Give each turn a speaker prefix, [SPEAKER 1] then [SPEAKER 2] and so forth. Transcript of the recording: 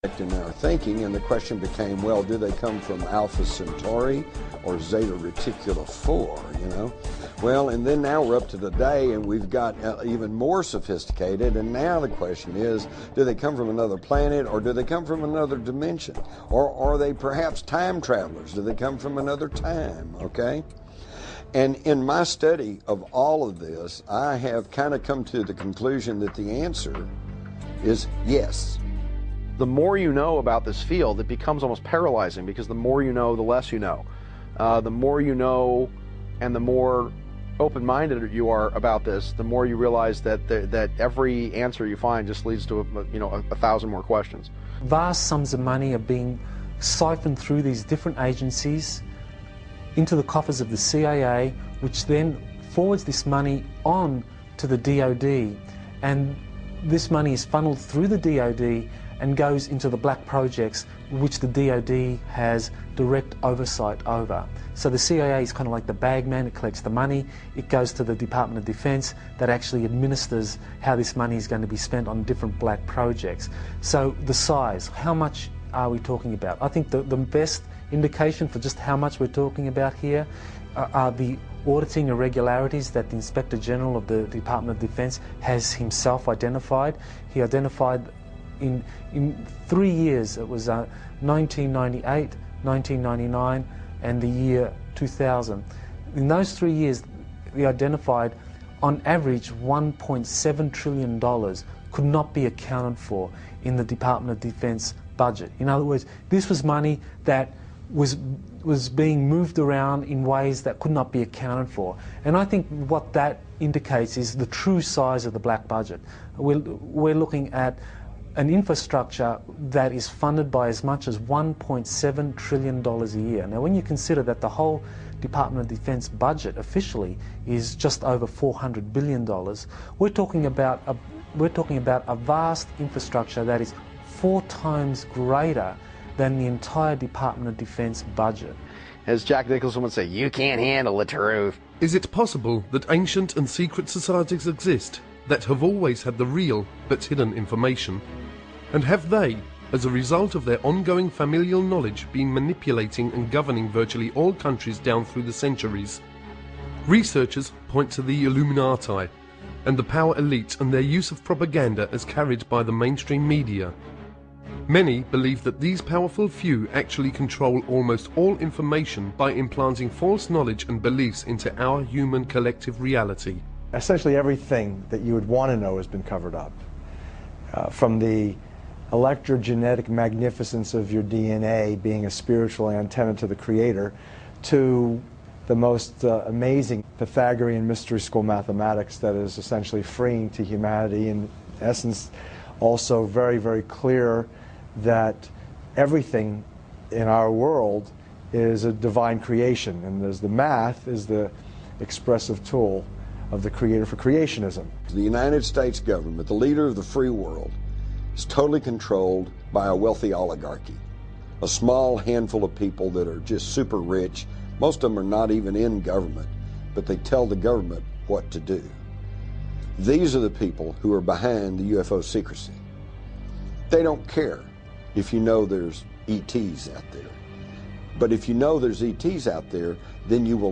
[SPEAKER 1] in our thinking, and the question became, well, do they come from Alpha Centauri or Zeta Reticula 4, you know? Well, and then now we're up to today, and we've got even more sophisticated, and now the question is, do they come from another planet, or do they come from another dimension? Or are they perhaps time travelers? Do they come from another time, okay? And in my study of all of this, I have kind of come to the conclusion that the answer is yes.
[SPEAKER 2] The more you know about this field, it becomes almost paralyzing, because the more you know, the less you know. The more you know and the more open-minded you are about this, the more you realize that every answer you find just leads to a thousand more questions.
[SPEAKER 3] Vast sums of money are being siphoned through these different agencies into the coffers of the CIA, which then forwards this money on to the DOD, and this money is funneled through the DOD and goes into the black projects which the DOD has direct oversight over. So the CIA is kind of like the bagman. It collects the money, it goes to the Department of Defense that actually administers how this money is going to be spent on different black projects. So the size, how much are we talking about? I think the best indication for just how much we're talking about here are the auditing irregularities that the Inspector General of the Department of Defense has himself identified. He identified in 3 years, it was 1998, 1999 and the year 2000. In those 3 years, we identified on average $1.7 trillion could not be accounted for in the Department of Defense budget. In other words, this was money that was being moved around in ways that could not be accounted for. And I think what that indicates is the true size of the black budget. We're looking at an infrastructure that is funded by as much as $1.7 trillion a year. Now, when you consider that the whole Department of Defense budget officially is just over $400 billion, we're talking about a vast infrastructure that is 4 times greater than the entire Department of Defense budget.
[SPEAKER 2] As Jack Nicholson would say, you can't handle the truth.
[SPEAKER 4] Is it possible that ancient and secret societies exist that have always had the real but hidden information? And have they, as a result of their ongoing familial knowledge, been manipulating and governing virtually all countries down through the centuries? Researchers point to the Illuminati and the power elite and their use of propaganda as carried by the mainstream media. Many believe that these powerful few actually control almost all information by implanting false knowledge and beliefs into our human collective reality.
[SPEAKER 5] Essentially everything that you would want to know has been covered up. From the electrogenetic magnificence of your DNA being a spiritual antenna to the Creator, to the most amazing Pythagorean mystery school mathematics that is essentially freeing to humanity, in essence also very, very clear that everything in our world is a divine creation, and as the math is the expressive tool of the Creator for creationism.
[SPEAKER 1] The United States government, the leader of the free world, is totally controlled by a wealthy oligarchy. A small handful of people that are just super rich. Most of them are not even in government, but they tell the government what to do. These are the people who are behind the UFO secrecy. They don't care if you know there's ETs out there. But if you know there's ETs out there, then you will